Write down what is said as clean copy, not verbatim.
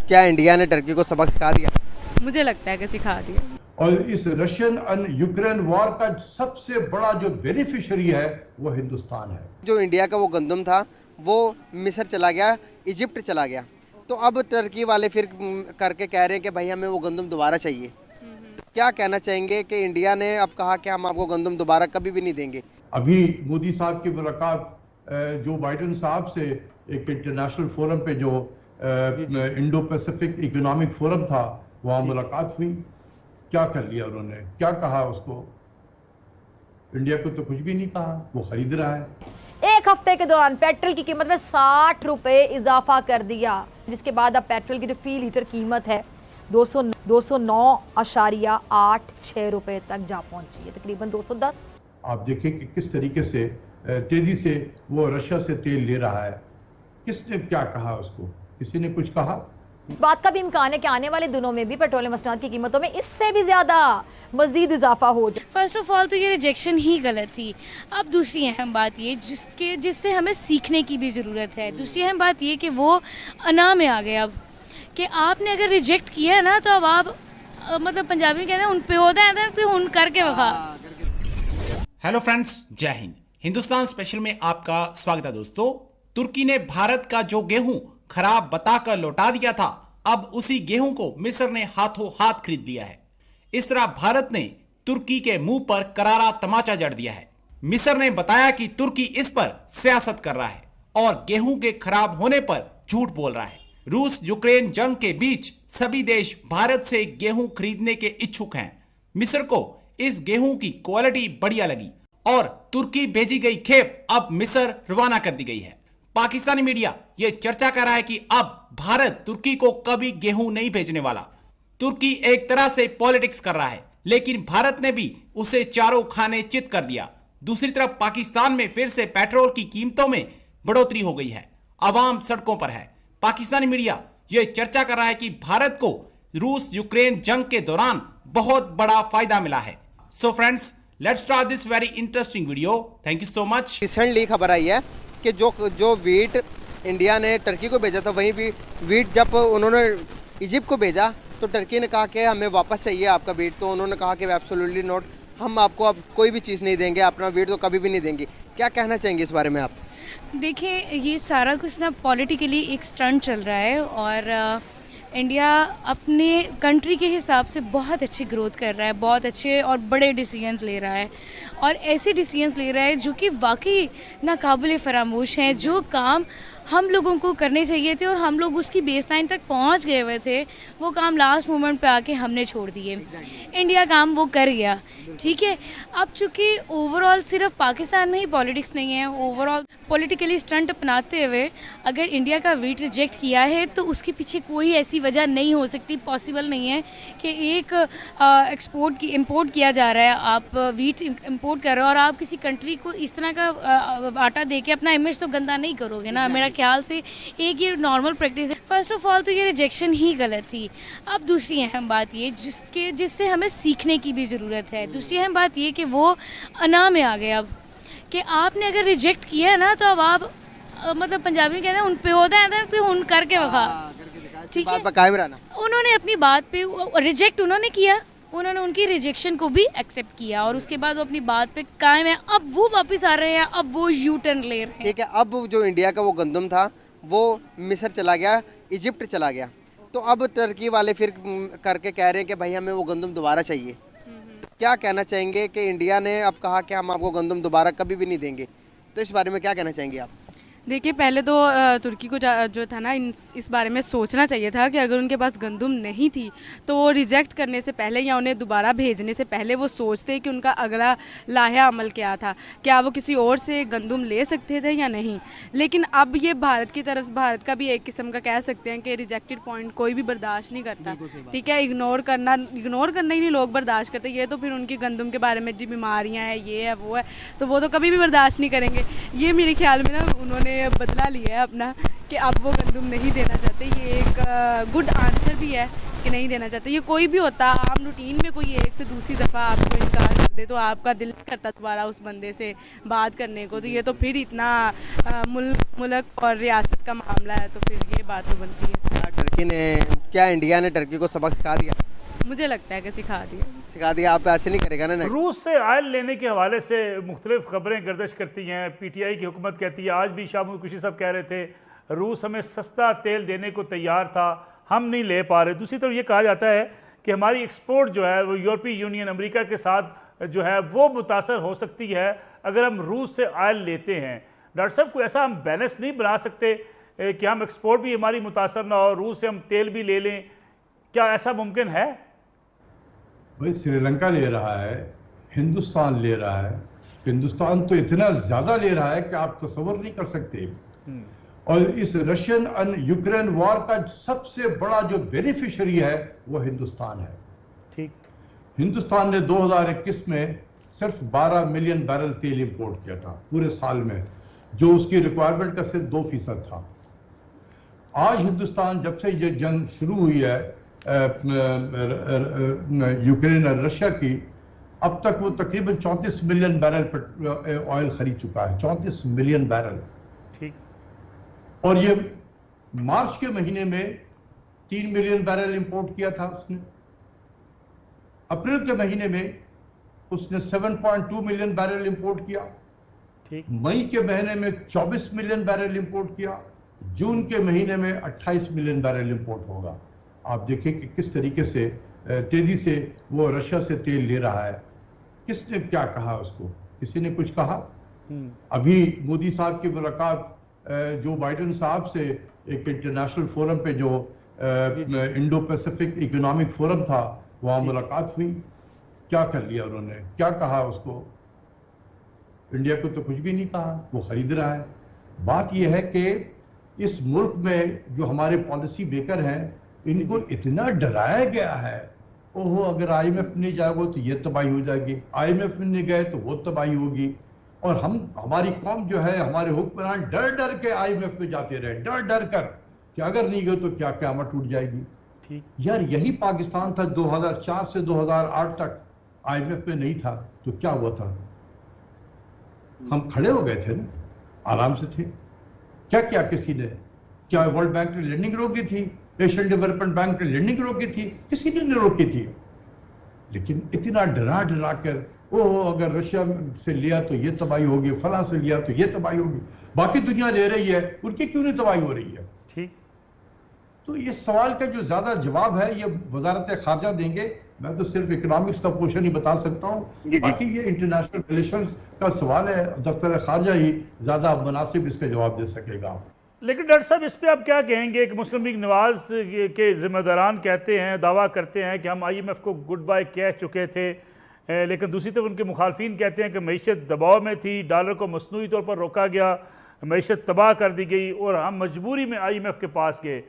क्या इंडिया ने टर्की को सबक सिखा दिया? मुझे लगता है कि सिखा दिया। और इस रशियन एंड यूक्रेन वॉर का सबसे बड़ा जो बेनिफिशियरी है वो हिंदुस्तान है। जो इंडिया का वो गंदम था वो मिस्र चला गया, इजिप्ट चला गया, तो अब टर्की वाले फिर करके कह रहे हैं कि भाई हमें वो गंदम दोबारा चाहिए। तो क्या कहना चाहेंगे कि इंडिया ने अब कहा कि हम आपको गंदम दोबारा कभी भी नहीं देंगे? अभी मोदी साहब की मुलाकात जो बाइडेन साहब से एक इंटरनेशनल फोरम पे जो इंडो पैसिफिक इकोनॉमिक फोरम था वहाँ मुलाकात हुई। क्या कर लिया उन्होंने, क्या कहा उसको? इंडिया को तो कुछ भी नहीं कहा, वो खरीद रहा है। एक हफ्ते के दौरान पेट्रोल की कीमत में 60 रुपए इजाफा कर दिया, जिसके बाद अब पेट्रोल की जो फी लीटर कीमत है 209.86 रुपए तक जा पहुंची है, तकरीबन 210। आप देखें कि किस तरीके से तेजी से वो रशिया से तेल ले रहा है। किसने क्या कहा उसको? किसी ने कुछ कहा? इस बात का भी इम्कान है कि आने वाले दिनों में भी पेट्रोलियम मसनूआत की कीमतों में इससे भी ज्यादा मजीद इजाफा हो जाए। फर्स्ट ऑफ ऑल तो ये रिजेक्शन ही गलत थी। अब दूसरी अहम बात ये जिससे हमें सीखने की भी ज़रूरत है। दूसरी अहम बात ये कि वो अना में आ गए अब कि आपने अगर रिजेक्ट किया है ना तो अब आप मतलब पंजाबी में कहते हैं उन पे होता है तो उन करके वखा। हेलो फ्रेंड्स, जय हिंद। हिंदुस्तान स्पेशल में आपका स्वागत है दोस्तों। तुर्की ने भारत का जो गेहूं खराब बताकर लौटा दिया था, अब उसी गेहूं को मिस्र ने हाथों हाथ खरीद लिया है। इस तरह भारत ने तुर्की के मुंह पर करारा तमाचा जड़ दिया है। मिस्र ने बताया कि तुर्की इस पर सियासत कर रहा है और गेहूं के खराब होने पर झूठ बोल रहा है। रूस यूक्रेन जंग के बीच सभी देश भारत से गेहूं खरीदने के इच्छुक हैं। मिस्र को इस गेहूं की क्वालिटी बढ़िया लगी और तुर्की भेजी गई खेप अब मिस्र रवाना कर दी गई है। पाकिस्तानी मीडिया ये चर्चा कर रहा है कि अब भारत तुर्की को कभी गेहूं नहीं भेजने वाला। तुर्की एक तरह से पॉलिटिक्स कर रहा है, लेकिन भारत ने भी उसे चारों खाने चित कर दिया। दूसरी तरफ पाकिस्तान में फिर से पेट्रोल की कीमतों में बढ़ोतरी हो गई है, आवाम सड़कों पर है। पाकिस्तानी मीडिया ये चर्चा कर रहा है कि भारत को रूस यूक्रेन जंग के दौरान बहुत बड़ा फायदा मिला है। So friends, let's start this very interesting video. Thank you so much. Recently खबर आई है कि जो वीट इंडिया ने टर्की को भेजा था, वहीं भी वीट जब उन्होंने इजिप्ट को भेजा तो टर्की ने कहा कि हमें वापस चाहिए आपका वीट। तो उन्होंने कहा कि एब्सोल्युटली नॉट, हम आपको अब कोई भी चीज़ नहीं देंगे, अपना वीट तो कभी भी नहीं देंगे। क्या कहना चाहेंगे इस बारे में आप? देखिए, ये सारा कुछ ना पॉलिटिकली एक स्टंट चल रहा है और इंडिया अपने कंट्री के हिसाब से बहुत अच्छी ग्रोथ कर रहा है, बहुत अच्छे और बड़े डिसीजंस ले रहा है और ऐसे डिसीजंस ले रहा है जो कि वाकई नाकाबिले फरामोश हैं। जो काम हम लोगों को करने चाहिए थे और हम लोग उसकी बेसलाइन तक पहुंच गए हुए थे, वो काम लास्ट मोमेंट पे आके हमने छोड़ दिए। इंडिया काम वो कर गया, ठीक है। अब चूँकि ओवरऑल सिर्फ पाकिस्तान में ही पॉलिटिक्स नहीं है, ओवरऑल पॉलिटिकली स्टंट अपनाते हुए अगर इंडिया का वीट रिजेक्ट किया है तो उसके पीछे कोई ऐसी वजह नहीं हो सकती, पॉसिबल नहीं है कि एक इंपोर्ट किया जा रहा है, आप वीट इंपोर्ट कर रहे हो और आप किसी कंट्री को इस तरह का आटा दे के अपना इमेज तो गंदा नहीं करोगे ना। मेरा ख्याल से एक ये नॉर्मल प्रैक्टिस है। फर्स्ट ऑफ ऑल तो ये रिजेक्शन ही गलत थी। अब दूसरी अहम बात ये जिससे हमें सीखने की भी ज़रूरत है। दूसरी अहम बात ये कि वो अना में आ गए अब कि आपने अगर रिजेक्ट किया है ना तो अब आप मतलब पंजाबी में कहते हैं उन पे होता है तो उन करके वखा, ठीक है। उन्होंने अपनी बात पे रिजेक्ट उन्होंने किया, उन्होंने उनकी रिजेक्शन को भी एक्सेप्ट किया और उसके बाद वो अपनी बात पे कायम है। अब वो वापस आ रहे हैं, अब वो यू टर्न ले रहे हैं, ठीक है। अब जो इंडिया का वो गंदम था वो मिस्र चला गया, इजिप्ट चला गया, तो अब टर्की वाले फिर करके कह रहे हैं कि भाई हमें वो गंदम दोबारा चाहिए। क्या कहना चाहेंगे कि इंडिया ने अब कहा कि हम आपको गंदम दोबारा कभी भी नहीं देंगे, तो इस बारे में क्या कहना चाहेंगे आप? देखिए, पहले तो तुर्की को जो था ना इस बारे में सोचना चाहिए था कि अगर उनके पास गंदम नहीं थी तो वो रिजेक्ट करने से पहले या उन्हें दोबारा भेजने से पहले वो सोचते कि उनका अगला लाहा अमल क्या था, क्या वो किसी और से गंदम ले सकते थे या नहीं। लेकिन अब ये भारत की तरफ, भारत का भी एक किस्म का कह सकते हैं कि रिजेक्टेड पॉइंट कोई भी बर्दाश्त नहीं करता, ठीक है। इग्नोर करना ही नहीं लोग बर्दाश्त करते। ये तो फिर उनकी गंदम के बारे में जो बीमारियाँ हैं, ये है वो है, तो वो तो कभी भी बर्दाश्त नहीं करेंगे। ये मेरे ख्याल में ना उन्होंने बदला लिया है अपना कि अब वो गंदम नहीं देना चाहते। ये एक गुड आंसर भी है कि नहीं देना चाहते। ये कोई भी होता, आम रूटीन में कोई एक से दूसरी दफ़ा आपको इनकार कर दे तो आपका दिल नहीं करता दोबारा उस बंदे से बात करने को। तो ये तो फिर इतना मुल्क और रियासत का मामला है, तो फिर ये बात तो बनती है। टर्की ने, क्या इंडिया ने टर्की को सबक सिखा दिया? मुझे लगता है कि सिखा दिया। आप ऐसे नहीं करेगा ना? रूस से आयल लेने के हवाले से मुख्तलिफ खबरें गर्दिश करती हैं। PTI की हुकूमत कहती है, आज भी शाह कुशी साहब कह रहे थे रूस हमें सस्ता तेल देने को तैयार था, हम नहीं ले पा रहे। दूसरी तरफ ये कहा जाता है कि हमारी एक्सपोर्ट जो है वो यूरोपीय यूनियन अमेरिका के साथ जो है वो मुतासर हो सकती है अगर हम रूस से आयल लेते हैं। डॉक्टर साहब, कोई ऐसा हम बैलेंस नहीं बना सकते कि हम एक्सपोर्ट भी हमारी मुतासर ना हो, रूस से हम तेल भी ले लें? क्या ऐसा मुमकिन है? भाई श्रीलंका ले रहा है, हिंदुस्तान ले रहा है। हिंदुस्तान तो इतना ज्यादा ले रहा है कि आप तस्वर नहीं कर सकते। और इस रशियन एंड यूक्रेन वॉर का सबसे बड़ा जो बेनिफिशियरी है वो हिंदुस्तान है। ठीक। हिंदुस्तान ने 2021 में सिर्फ 12 मिलियन बैरल तेल इंपोर्ट किया था पूरे साल में, जो उसकी रिक्वायरमेंट का सिर्फ 2% था। आज हिंदुस्तान जब से ये जंग शुरू हुई है यूक्रेन और रशिया की, अब तक वो तकरीबन 34 मिलियन बैरल ऑयल खरीद चुका है। 34 मिलियन बैरल। ठीक। और ये मार्च के महीने में 3 मिलियन बैरल इंपोर्ट किया था उसने। अप्रैल के महीने में उसने 7.2 मिलियन बैरल इंपोर्ट किया। ठीक। मई के महीने में 24 मिलियन बैरल इंपोर्ट किया। जून के महीने में 28 मिलियन बैरल इंपोर्ट होगा। आप देखें कि किस तरीके से तेजी से वो रशिया से तेल ले रहा है। किसने क्या कहा उसको? किसी ने कुछ कहा? अभी मोदी साहब की मुलाकात जो बाइडेन साहब से एक इंटरनेशनल फोरम पे जो इंडो पैसिफिक इकोनॉमिक फोरम था, वहां मुलाकात हुई। क्या कर लिया उन्होंने? क्या कहा उसको? इंडिया को तो कुछ भी नहीं कहा, वो खरीद रहा है। बात यह है कि इस मुल्क में जो हमारे पॉलिसी मेकर हैं, इनको इतना डराया गया है, ओहो अगर IMF में नहीं जाएगा तो ये तबाही हो जाएगी, IMF में नहीं गए तो वो तबाही होगी। और हमारी कौम जो है, हमारे हुक्मरान डर डर के IMF में जाते रहे, डर डर कर कि अगर नहीं गए तो क्या क़यामत टूट जाएगी। ठीक। यार यही पाकिस्तान था 2004 से 2008 तक IMF में नहीं था तो क्या हुआ था? हम खड़े हो गए थे ना, आराम से थे। क्या किया किसी ने? क्या वर्ल्ड बैंक ने लैंडिंग रोकी थी? एशियन डेवलपमेंट बैंक ने लैंडिंग रोकी थी? किसी ने नहीं रोकी थी। लेकिन इतना डरा डरा कर, ओह अगर रशिया से लिया तो ये तबाही होगी, फलां से लिया तो ये तबाही होगी, बाकी दुनिया ले रही है, उनकी क्यों नहीं तबाही हो रही है? ठीक। तो इस सवाल का जो ज्यादा जवाब है ये वजारत खारजा देंगे। मैं तो सिर्फ इकोनॉमिक्स का पोर्शन ही बता सकता हूँ, बाकी ये इंटरनेशनल रिलेशंस का सवाल है, दफ्तर खारजा ही ज्यादा मुनासिब इसका जवाब दे सकेगा। लेकिन डॉक्टर साहब, इस पे आप क्या कहेंगे कि मुस्लिम लीग नवाज के जिम्मेदारान कहते हैं, दावा करते हैं कि हम IMF को गुड बाय कह चुके थे, लेकिन दूसरी तरफ उनके मुखालफिन कहते हैं कि मईशत दबाव में थी, डॉलर को मसनूई तौर पर रोका गया, मईशत तबाह कर दी गई और हम मजबूरी में IMF के पास गए।